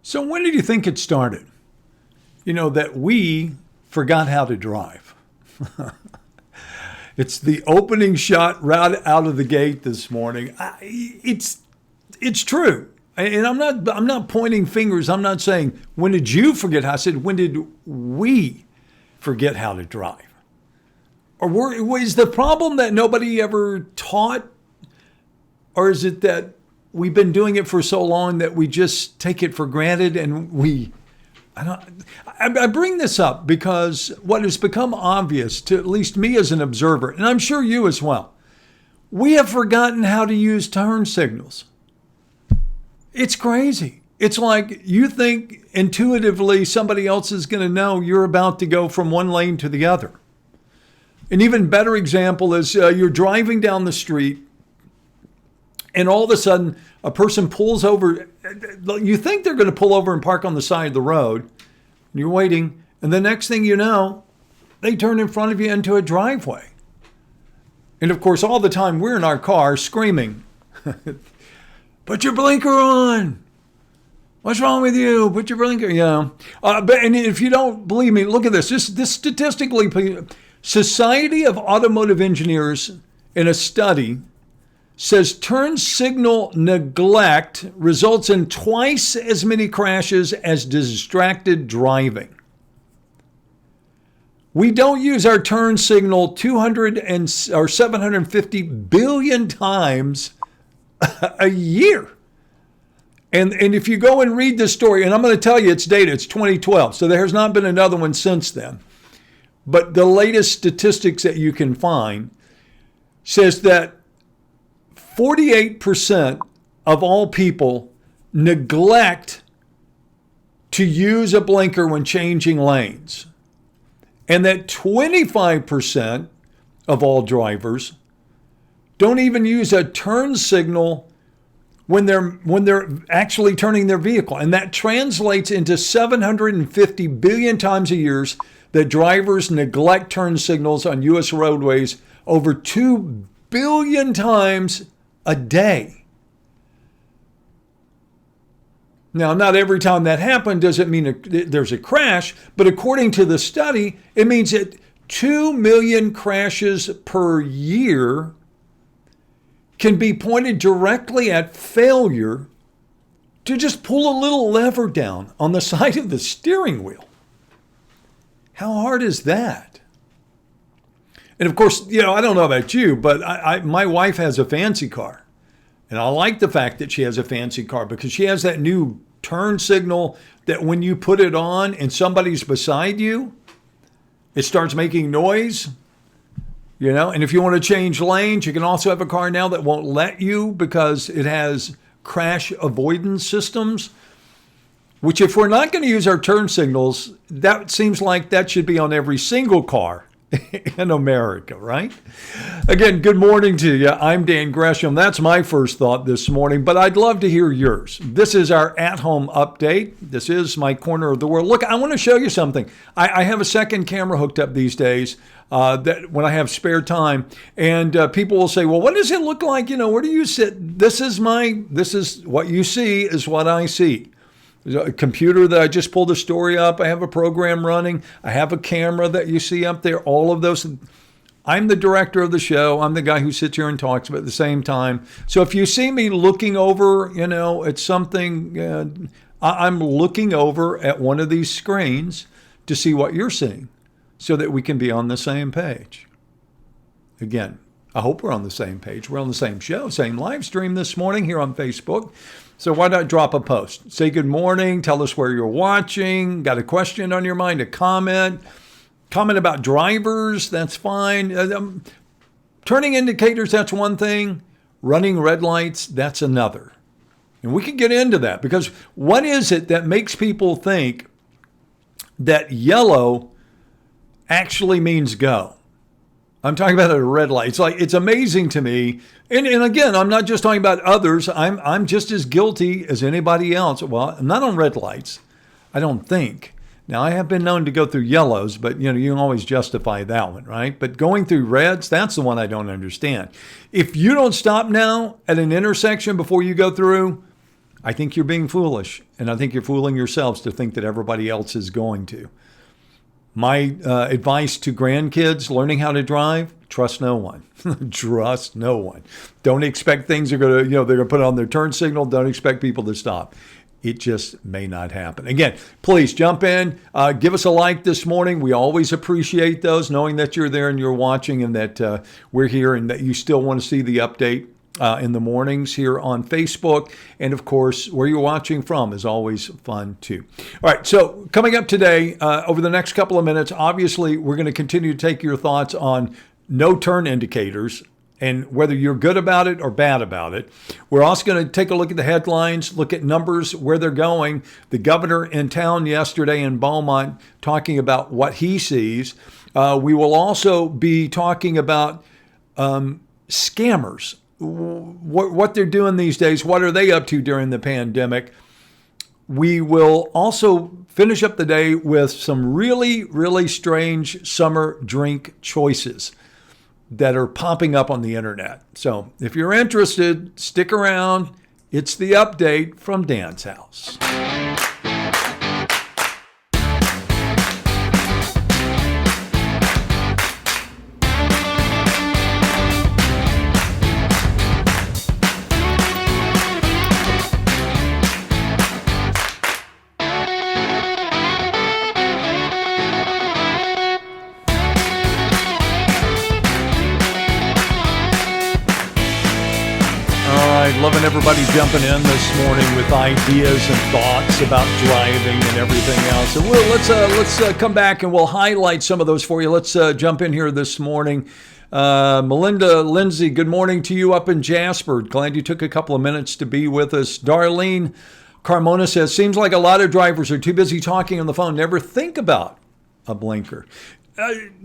So when did you think it started? That we forgot how to drive. It's the opening shot right out of the gate this morning. It's true. And I'm not pointing fingers. I'm not saying, when did you forget how? I said, when did we forget how to drive? Or is the problem that nobody ever taught? Or is it that we've been doing it for so long that we just take it for granted and I bring this up because what has become obvious to at least me as an observer, and I'm sure you as well, we have forgotten how to use turn signals. It's crazy. It's like you think intuitively somebody else is going to know you're about to go from one lane to the other. An even better example is you're driving down the street and all of a sudden a person pulls over. You think they're going to pull over and park on the side of the road. And you're waiting. And the next thing you know, they turn in front of you into a driveway. And of course, all the time we're in our car screaming, put your blinker on. What's wrong with you? Put your blinker. And if you don't believe me, look at this. This statistically, Society of Automotive Engineers in a study says turn signal neglect results in twice as many crashes as distracted driving. We don't use our turn signal 750 billion times a year. And if you go and read this story, and I'm going to tell you it's dated, it's 2012, so there has not been another one since then. But the latest statistics that you can find says that 48% of all people neglect to use a blinker when changing lanes. And that 25% of all drivers don't even use a turn signal when they're actually turning their vehicle. And that translates into 750 billion times a year that drivers neglect turn signals on U.S. roadways, over 2 billion times a day. Now, not every time that happened does it mean there's a crash, but according to the study, it means that 2 million crashes per year can be pointed directly at failure to just pull a little lever down on the side of the steering wheel. How hard is that? And of course, I don't know about you, but my wife has a fancy car. And I like the fact that she has a fancy car because she has that new turn signal that when you put it on and somebody's beside you, it starts making noise. And if you want to change lanes, you can also have a car now that won't let you because it has crash avoidance systems, which if we're not going to use our turn signals, that seems like that should be on every single car in America, right? Again, good morning to you. I'm Dan Gresham. That's my first thought this morning, but I'd love to hear yours. This is our at-home update. This is my corner of the world. Look, I want to show you something. I have a second camera hooked up these days that when I have spare time, and people will say, well, what does it look like? Where do you sit? This is what you see is what I see. A computer that I just pulled a story up. I have a program running. I have a camera that you see up there. All of those. I'm the director of the show. I'm the guy who sits here and talks, but at the same time. So if you see me looking over, at something, I'm looking over at one of these screens to see what you're seeing so that we can be on the same page. Again, I hope we're on the same page. We're on the same show, same live stream this morning here on Facebook. So why not drop a post? Say good morning. Tell us where you're watching. Got a question on your mind, a comment. Comment about drivers, that's fine. Turning indicators, that's one thing. Running red lights, that's another. And we can get into that because what is it that makes people think that yellow actually means go? I'm talking about a red light. It's amazing to me. And again, I'm not just talking about others. I'm just as guilty as anybody else. Well, I'm not on red lights, I don't think. Now, I have been known to go through yellows, but you can always justify that one, right? But going through reds, that's the one I don't understand. If you don't stop now at an intersection before you go through, I think you're being foolish, and I think you're fooling yourselves to think that everybody else is going to. My advice to grandkids learning how to drive, trust no one. Trust no one. Don't expect things are going to, they're going to put on their turn signal. Don't expect people to stop. It just may not happen. Again, please jump in. Give us a like this morning. We always appreciate those, knowing that you're there and you're watching and that we're here and that you still want to see the update in the mornings here on Facebook. And of course, where you're watching from is always fun too. All right, so coming up today, over the next couple of minutes, obviously, we're going to continue to take your thoughts on no turn indicators and whether you're good about it or bad about it. We're also going to take a look at the headlines, look at numbers, where they're going. The governor in town yesterday in Beaumont talking about what he sees. We will also be talking about scammers. What they're doing these days, what are they up to during the pandemic? We will also finish up the day with some really, really strange summer drink choices that are popping up on the internet. So if you're interested, stick around. It's the update from Dan's house. Loving everybody jumping in this morning with ideas and thoughts about driving and everything else. And let's come back and we'll highlight some of those for you. Let's jump in here this morning. Melinda Lindsay, good morning to you up in Jasper. Glad you took a couple of minutes to be with us. Darlene Carmona says, seems like a lot of drivers are too busy talking on the phone, never think about a blinker.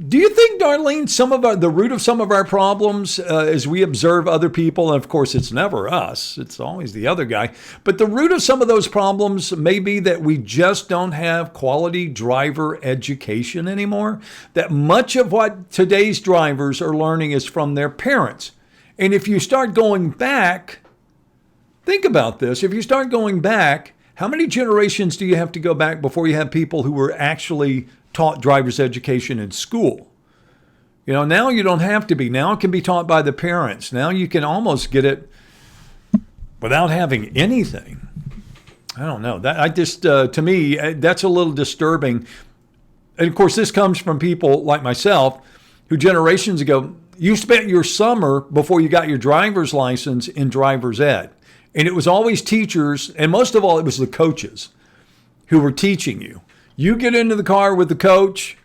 Do you think, Darlene, the root of some of our problems as we observe other people, and of course it's never us, it's always the other guy, but the root of some of those problems may be that we just don't have quality driver education anymore? That much of what today's drivers are learning is from their parents. And if you start going back, think about this, if you start going back, how many generations do you have to go back before you have people who were actually taught driver's education in school? Now you don't have to be. Now it can be taught by the parents. Now you can almost get it without having anything. I don't know. To me, that's a little disturbing. And of course, this comes from people like myself who generations ago, you spent your summer before you got your driver's license in driver's ed. And it was always teachers, and most of all, it was the coaches who were teaching you. You get into the car with the coach,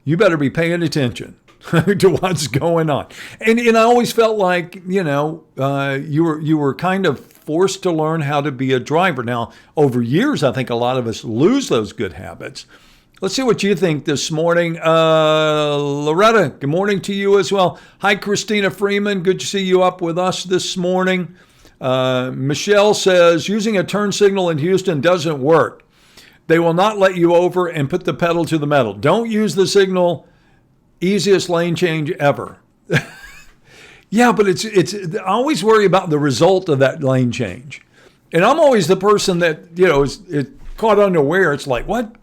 you better be paying attention to what's going on. And I always felt like, you were kind of forced to learn how to be a driver. Now, over years, I think a lot of us lose those good habits. Let's see what you think this morning. Loretta, good morning to you as well. Hi, Christina Freeman. Good to see you up with us this morning. Michelle says, using a turn signal in Houston doesn't work. They will not let you over and put the pedal to the metal. Don't use the signal. Easiest lane change ever. Yeah, but I always worry about the result of that lane change. And I'm always the person that, is caught unaware. It's like, what?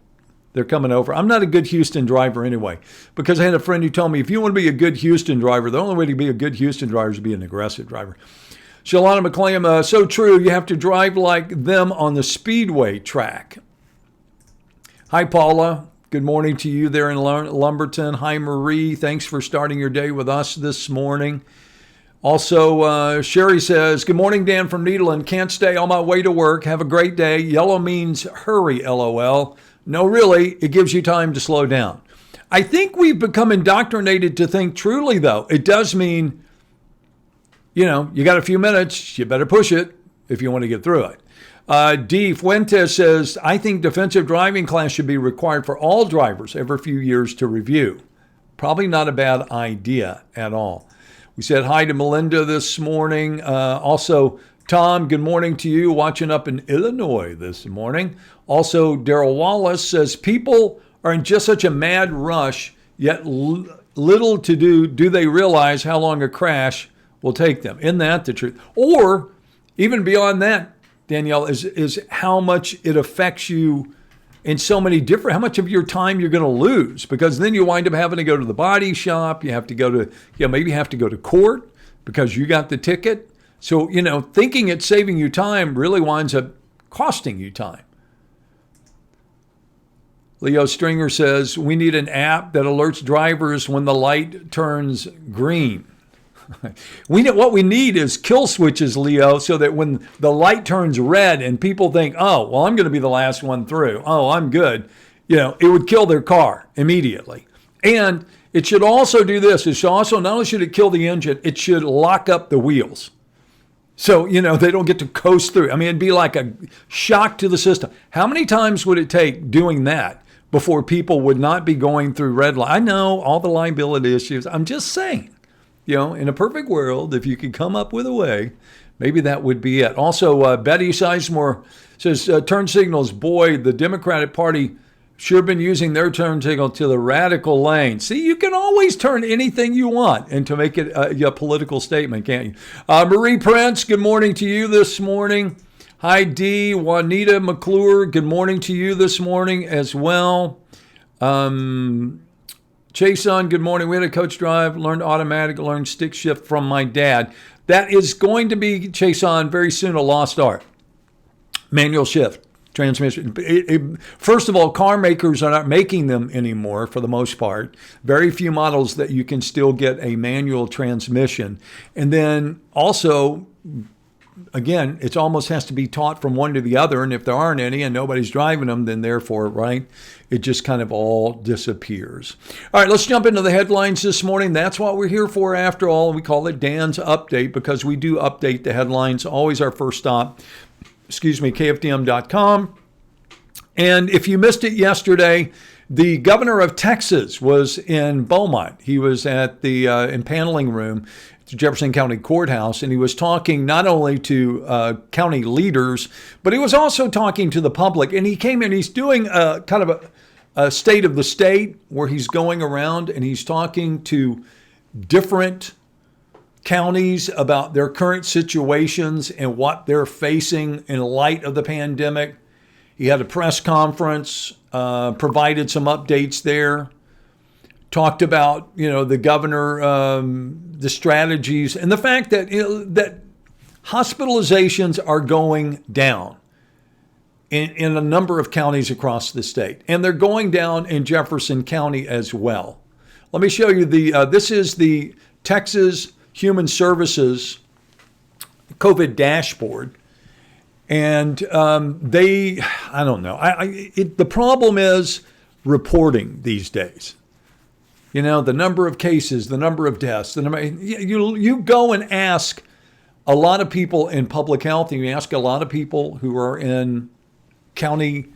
They're coming over. I'm not a good Houston driver anyway, because I had a friend who told me, if you want to be a good Houston driver, the only way to be a good Houston driver is to be an aggressive driver. Shalana McClaim, so true. You have to drive like them on the speedway track. Hi, Paula. Good morning to you there in Lumberton. Hi, Marie. Thanks for starting your day with us this morning. Also, Sherry says, good morning, Dan from Needland. Can't stay on my way to work. Have a great day. Yellow means hurry, LOL. No, really, it gives you time to slow down. I think we've become indoctrinated to think truly, though. It does mean, you got a few minutes. You better push it if you want to get through it. D. Fuentes says, I think defensive driving class should be required for all drivers every few years to review. Probably not a bad idea at all. We said hi to Melinda this morning. Also, Tom, good morning to you, watching up in Illinois this morning. Also, Daryl Wallace says, people are in just such a mad rush, yet little to do they realize how long a crash will take them. Isn't that the truth? Or even beyond that, Danielle, is how much it affects you in so many different, how much of your time you're going to lose, because then you wind up having to go to the body shop. You have to go to, maybe you have to go to court because you got the ticket. So, thinking it's saving you time really winds up costing you time. Leo Stringer says, we need an app that alerts drivers when the light turns green. What we need is kill switches, Leo, so that when the light turns red and people think, oh, well, I'm going to be the last one through. Oh, I'm good. It would kill their car immediately. And it should also do this. It should also, not only should it kill the engine, it should lock up the wheels. So, they don't get to coast through. I mean, it'd be like a shock to the system. How many times would it take doing that before people would not be going through red light? I know all the liability issues. I'm just saying. In a perfect world, if you could come up with a way, maybe that would be it. Also, Betty Sizemore says, turn signals, boy, the Democratic Party should have been using their turn signal to the radical lane. See, you can always turn anything you want and to make it a political statement, can't you? Marie Prince, good morning to you this morning. Hi, Dee. Juanita McClure, good morning to you this morning as well. Chason, good morning. We had a coach drive, learned automatic, learned stick shift from my dad. That is going to be, Chason, very soon a lost art. Manual shift, transmission. First of all, car makers are not making them anymore for the most part. Very few models that you can still get a manual transmission. And then also, again, it almost has to be taught from one to the other. And if there aren't any and nobody's driving them, then therefore, right, it just kind of all disappears. All right, let's jump into the headlines this morning. That's what we're here for after all. We call it Dan's Update because we do update the headlines. Always our first stop, KFDM.com. And if you missed it yesterday, the governor of Texas was in Beaumont. He was at the impaneling room to Jefferson County Courthouse, and he was talking not only to county leaders, but he was also talking to the public. And he came in, he's doing kind of a state of the state where he's going around and he's talking to different counties about their current situations and what they're facing in light of the pandemic. He had a press conference, provided some updates there, talked about, the governor, the strategies, and the fact that that hospitalizations are going down in a number of counties across the state, and they're going down in Jefferson County as well. Let me show you this is the Texas Human Services COVID dashboard. And I don't know. The problem is reporting these days. The number of cases, the number of deaths. You go and ask a lot of people in public health, and you ask a lot of people who are in county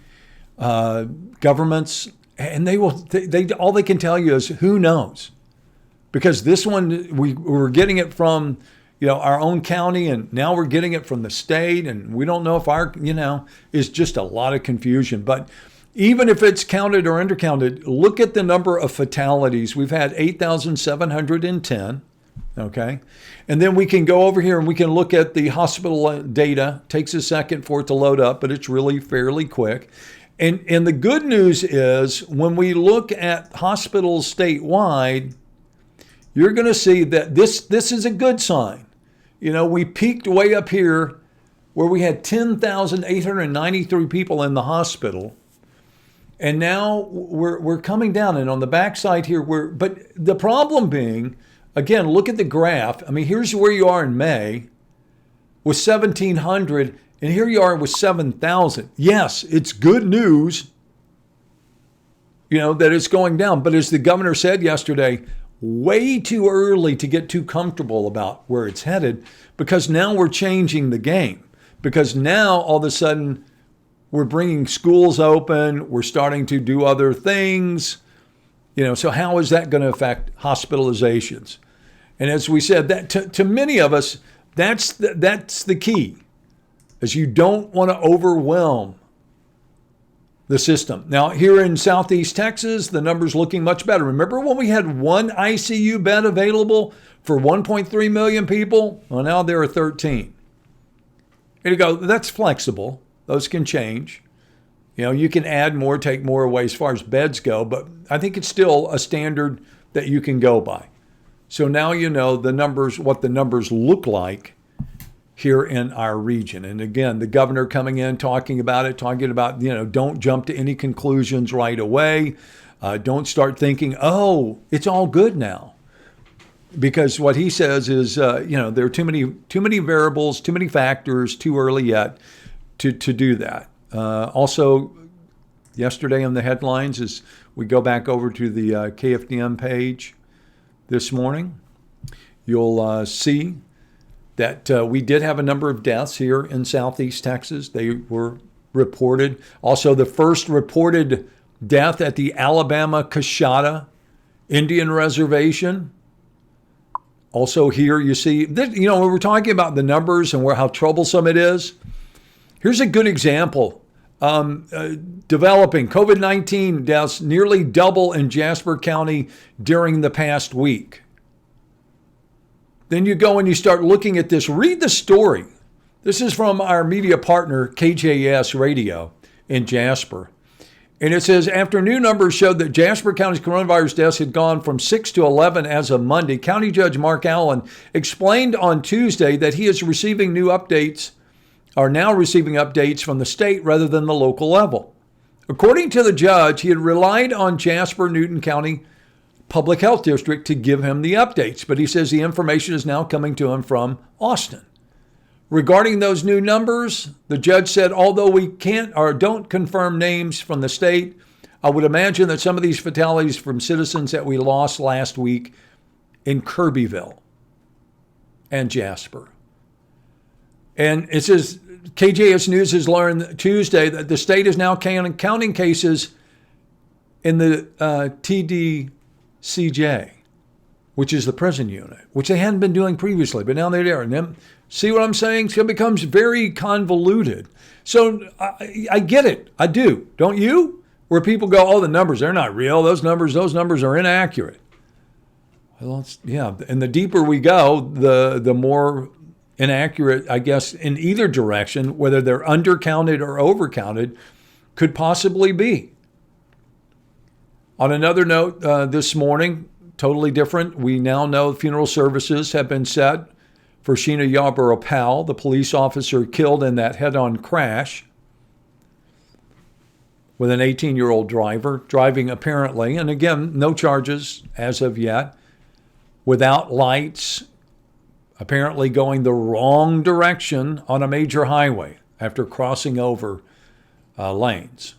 governments, and they all they can tell you is who knows, because this one we're getting it from our own county, and now we're getting it from the state, and we don't know if our is just a lot of confusion. But even if it's counted or undercounted, look at the number of fatalities. We've had 8,710. Okay. And then we can go over here and we can look at the hospital data. Takes a second for it to load up, but it's really fairly quick. And the good news is when we look at hospitals statewide, you're going to see that this is a good sign. We peaked way up here where we had 10,893 people in the hospital. And now we're coming down, and on the backside here, but the problem being, again, look at the graph. I mean, here's where you are in May with 1,700, and here you are with 7,000. Yes, it's good news, that it's going down. But as the governor said yesterday, way too early to get too comfortable about where it's headed, because now we're changing the game. Because now all of a sudden we're bringing schools open, we're starting to do other things, so how is that going to affect hospitalizations? And as we said, that to many of us, that's the key, is you don't want to overwhelm the system. Now, here in Southeast Texas, the number's looking much better. Remember when we had one ICU bed available for 1.3 million people? Well, now there are 13. And you go, that's flexible. Those can change. You can add more, take more away as far as beds go, but I think it's still a standard that you can go by. So now you know the numbers, what the numbers look like here in our region. And again, the governor coming in, talking about, don't jump to any conclusions right away. Don't start thinking, oh, it's all good now. Because what he says is, there are too many variables, too many factors, too early yet to do that. Also, yesterday in the headlines, as we go back over to the KFDM page this morning, you'll see that we did have a number of deaths here in Southeast Texas. They were reported. Also, the first reported death at the Alabama Coshada Indian Reservation. Also here you see, when we're talking about the numbers and how troublesome it is, here's a good example. Developing COVID-19 deaths nearly double in Jasper County during the past week. Then you go and you start looking at this. Read the story. This is from our media partner, KJS Radio in Jasper. And it says, after new numbers showed that Jasper County's coronavirus deaths had gone from 6 to 11 as of Monday, County Judge Mark Allen explained on Tuesday that he is now receiving updates from the state rather than the local level. According to the judge, he had relied on Jasper Newton County Public Health District to give him the updates, but he says the information is now coming to him from Austin. Regarding those new numbers, the judge said, although we can't or don't confirm names from the state, I would imagine that some of these fatalities from citizens that we lost last week in Kirbyville and Jasper. And it says, KJS News has learned Tuesday that the state is now counting cases in the TDCJ, which is the prison unit, which they hadn't been doing previously, but now they are. And then, see what I'm saying? So it becomes very convoluted. So I get it. I do. Don't you? Where people go, oh, the numbers, they're not real. Those numbers are inaccurate. Well, and the deeper we go, the more inaccurate, I guess, in either direction, whether they're undercounted or overcounted, could possibly be. On another note, this morning, totally different, we now know funeral services have been set for Sheena Yarborough Powell, the police officer killed in that head-on crash with an 18-year-old driver, driving apparently, and again, no charges as of yet, without lights, apparently going the wrong direction on a major highway after crossing over lanes.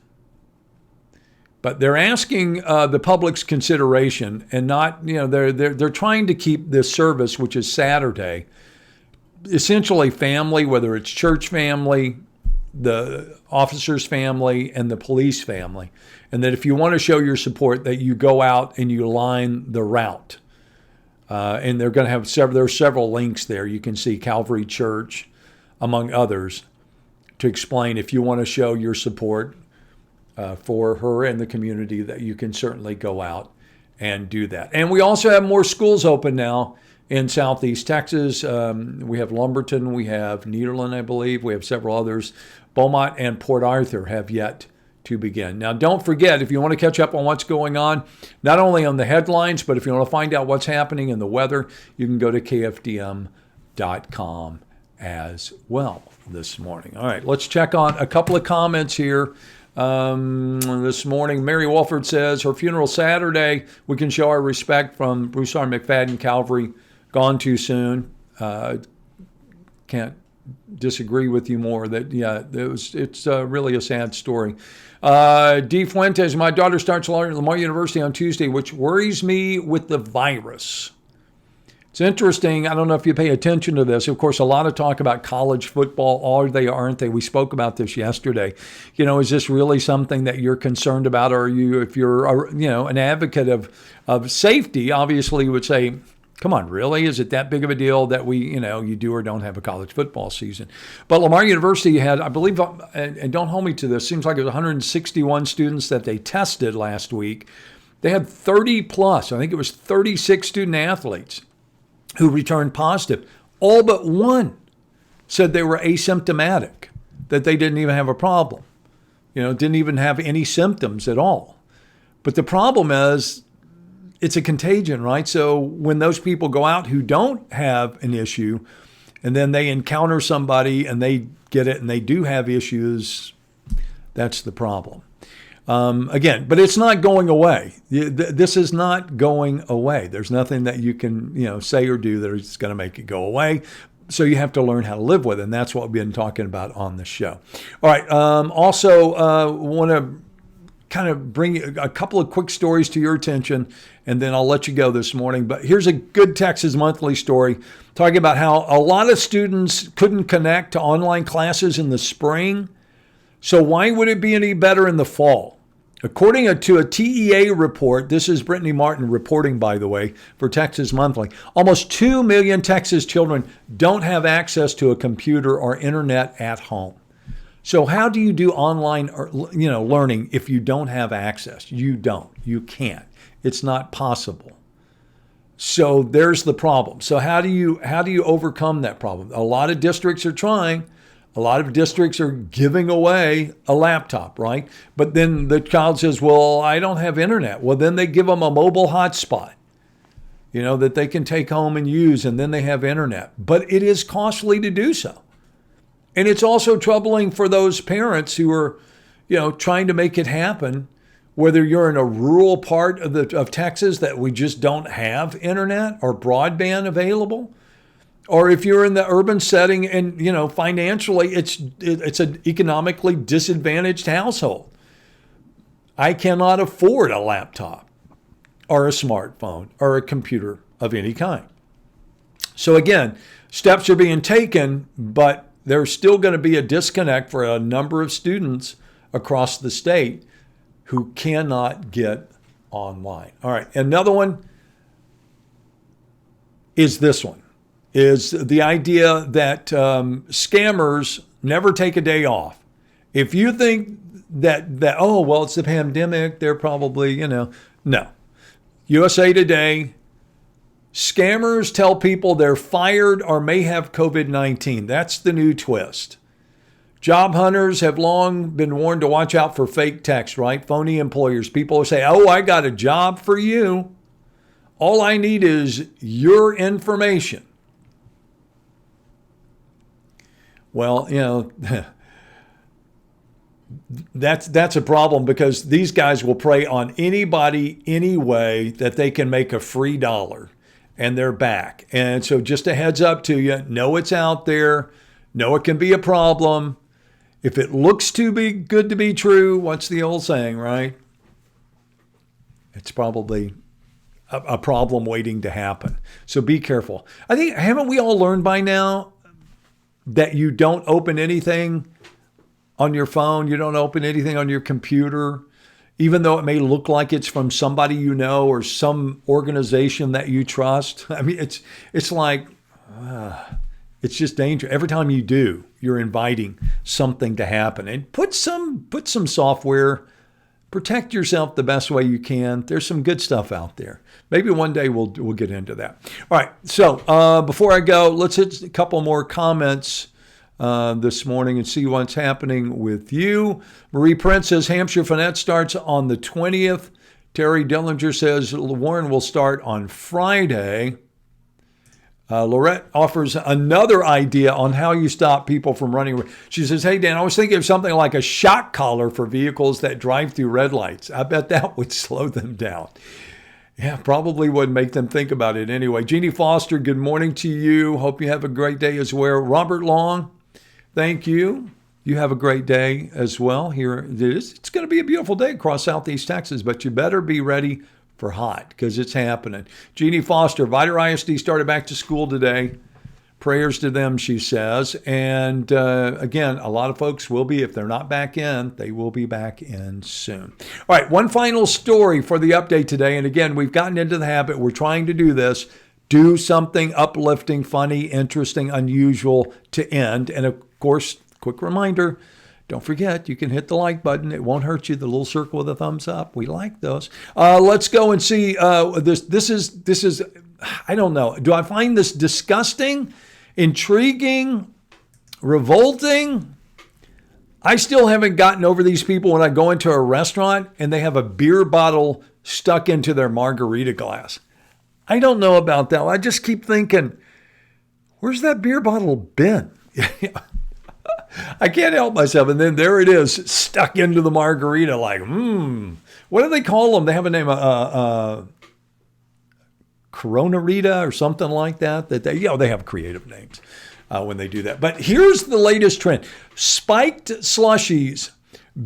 But they're asking the public's consideration and not, they're trying to keep this service, which is Saturday, essentially family, whether it's church family, the officer's family, and the police family. And that if you want to show your support, that you go out and you line the route. And they're going to have there are several links there. You can see Calvary Church, among others, to explain if you want to show your support for her and the community, that you can certainly go out and do that. And we also have more schools open now in Southeast Texas. We have Lumberton, we have Nederland, I believe. We have several others. Beaumont and Port Arthur have yet to begin. Now, don't forget, if you want to catch up on what's going on, not only on the headlines, but if you want to find out what's happening in the weather, you can go to kfdm.com as well this morning. All right, let's check on a couple of comments here. This morning, Mary Wolford says, her funeral Saturday, we can show our respect from Bruce R. McFadden, Calvary, gone too soon. Can't disagree with you more. That it's really a sad story. D. Fuentes, my daughter starts learning at Lamar University on Tuesday, which worries me with the virus. It's interesting. I don't know if you pay attention to this. Of course, a lot of talk about college football. Are they, aren't they? We spoke about this yesterday. Is this really something that you're concerned about? Or if you're, an advocate of safety, obviously you would say, come on, really? Is it that big of a deal that we, you do or don't have a college football season? But Lamar University had, I believe, and don't hold me to this, seems like it was 161 students that they tested last week. They had 30 plus, I think it was 36 student athletes who returned positive. All but one said they were asymptomatic, that they didn't even have a problem, didn't even have any symptoms at all. But the problem is it's a contagion, right? So when those people go out who don't have an issue and then they encounter somebody and they get it and they do have issues, that's the problem. Again, but it's not going away. This is not going away. There's nothing that you can, say or do that is going to make it go away. So you have to learn how to live with it. And that's what we've been talking about on the show. All right. Also, want to kind of bring a couple of quick stories to your attention, and then I'll let you go this morning. But here's a good Texas Monthly story talking about how a lot of students couldn't connect to online classes in the spring. So why would it be any better in the fall? According to a TEA report, this is Brittany Martin reporting, by the way, for Texas Monthly, almost 2 million Texas children don't have access to a computer or internet at home. So how do you do online learning if you don't have access? You can't. It's not possible. So there's the problem. So how do you overcome that problem? A lot of districts are trying. A lot of districts are giving away a laptop, right? But then the child says, well, I don't have internet. Well, then they give them a mobile hotspot, that they can take home and use, and then they have internet. But it is costly to do so. And it's also troubling for those parents who are, trying to make it happen, whether you're in a rural part of Texas that we just don't have internet or broadband available, or if you're in the urban setting and, financially it's an economically disadvantaged household. I cannot afford a laptop or a smartphone or a computer of any kind. So again, steps are being taken, but there's still going to be a disconnect for a number of students across the state who cannot get online. All right, another one is this one. Is the idea that scammers never take a day off. If you think that it's the pandemic, they're probably, no. USA Today, scammers tell people they're fired or may have COVID-19. That's the new twist. Job hunters have long been warned to watch out for fake text, right? Phony employers. People say, I got a job for you. All I need is your information. Well, that's a problem because these guys will prey on anybody any way that they can make a free dollar, and they're back. And so just a heads up to you, know it's out there, know it can be a problem. If it looks too good to be true, what's the old saying, right? It's probably a problem waiting to happen. So be careful. I think, haven't we all learned by now that you don't open anything on your phone, you don't open anything on your computer, even though it may look like it's from somebody or some organization that you trust? I mean, it's like, it's just dangerous. Every time you do, you're inviting something to happen. And put some software, protect yourself the best way you can. There's some good stuff out there. Maybe one day we'll get into that. All right. So before I go, let's hit a couple more comments this morning and see what's happening with you. Marie Prince says Hampshire Finette starts on the 20th. Terry Dillinger says Warren will start on Friday. Lorette offers another idea on how you stop people from running. She says, hey, Dan, I was thinking of something like a shock collar for vehicles that drive through red lights. I bet that would slow them down. Yeah, probably would make them think about it anyway. Jeannie Foster, good morning to you. Hope you have a great day as well. Robert Long, thank you. You have a great day as well. Here it is. It's going to be a beautiful day across Southeast Texas, but you better be ready for hot because it's happening. Jeannie Foster, Vidor ISD started back to school today. Prayers to them, she says. And again, a lot of folks will be, if they're not back in, they will be back in soon. All right, one final story for the update today. And again, we've gotten into the habit. We're trying to do this. Do something uplifting, funny, interesting, unusual to end. And of course, quick reminder, don't forget, you can hit the like button. It won't hurt you. The little circle with a thumbs up. We like those. Let's go and see. This is, I don't know. Do I find this disgusting, intriguing, revolting. I still haven't gotten over these people when I go into a restaurant and they have a beer bottle stuck into their margarita glass. I don't know about that. I just keep thinking, where's that beer bottle been? I can't help myself. And then there it is, stuck into the margarita like, what do they call them? They have a name, Corona Rita or something like that. They have creative names when they do that. But here's the latest trend. Spiked slushies,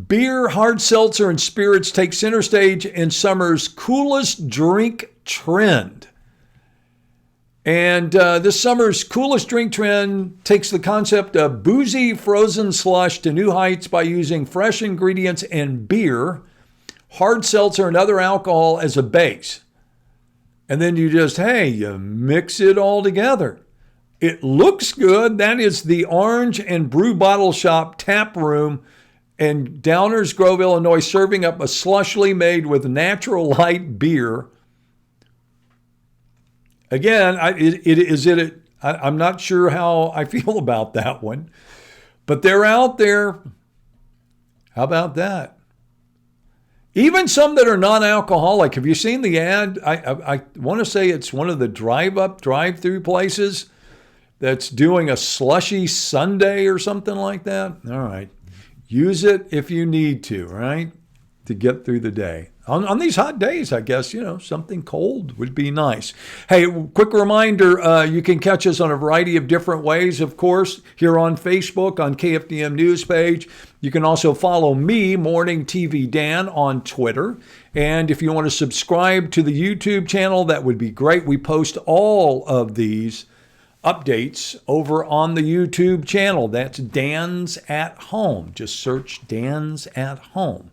beer, hard seltzer, and spirits take center stage in summer's coolest drink trend. And this summer's coolest drink trend takes the concept of boozy frozen slush to new heights by using fresh ingredients and beer, hard seltzer, and other alcohol as a base. And then you mix it all together. It looks good. That is the Orange and Brew Bottle Shop tap room in Downers Grove, Illinois, serving up a slushly made with natural light beer. Again, I'm not sure how I feel about that one, but they're out there. How about that? Even some that are non-alcoholic. Have you seen the ad? I want to say it's one of the drive-through places that's doing a slushy Sunday or something like that. All right. Use it if you need to, right? To get through the day. On these hot days, I guess, something cold would be nice. Hey, quick reminder, you can catch us on a variety of different ways, of course, here on Facebook, on KFDM News page. You can also follow me, Morning TV Dan, on Twitter. And if you want to subscribe to the YouTube channel, that would be great. We post all of these updates over on the YouTube channel. That's Dan's at Home. Just search Dan's at Home.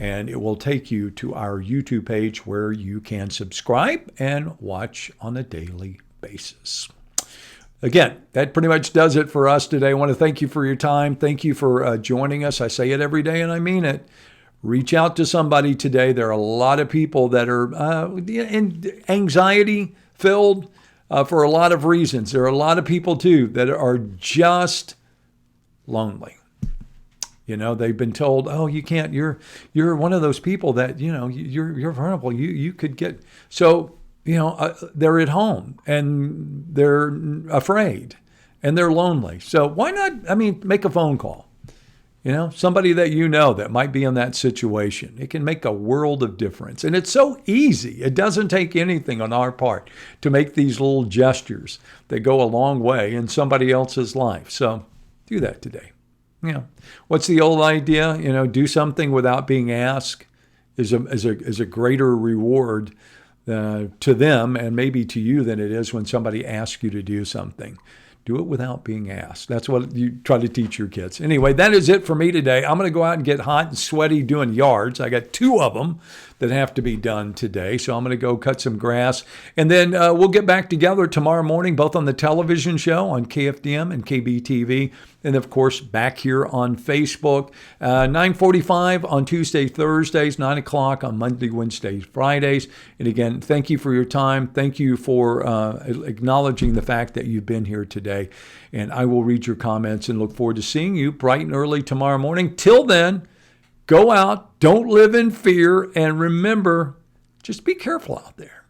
And it will take you to our YouTube page where you can subscribe and watch on a daily basis. Again, that pretty much does it for us today. I want to thank you for your time. Thank you for joining us. I say it every day and I mean it. Reach out to somebody today. There are a lot of people that are anxiety filled for a lot of reasons. There are a lot of people too that are just lonely. They've been told, oh, you can't, you're one of those people that, you're vulnerable. You could get, so, they're at home and they're afraid and they're lonely. So why not, make a phone call, somebody that that might be in that situation. It can make a world of difference. And it's so easy. It doesn't take anything on our part to make these little gestures that go a long way in somebody else's life. So do that today. What's the old idea? Do something without being asked is a greater reward to them and maybe to you than it is when somebody asks you to do something. Do it without being asked. That's what you try to teach your kids. Anyway, that is it for me today. I'm going to go out and get hot and sweaty doing yards. I got 2 of them that have to be done today. So I'm going to go cut some grass. And then we'll get back together tomorrow morning, both on the television show on KFDM and KBTV. And of course, back here on Facebook, 9:45 on Tuesdays, Thursdays, 9 o'clock on Monday, Wednesdays, Fridays. And again, thank you for your time. Thank you for acknowledging the fact that you've been here today. And I will read your comments and look forward to seeing you bright and early tomorrow morning. Till then, go out, don't live in fear, and remember, just be careful out there.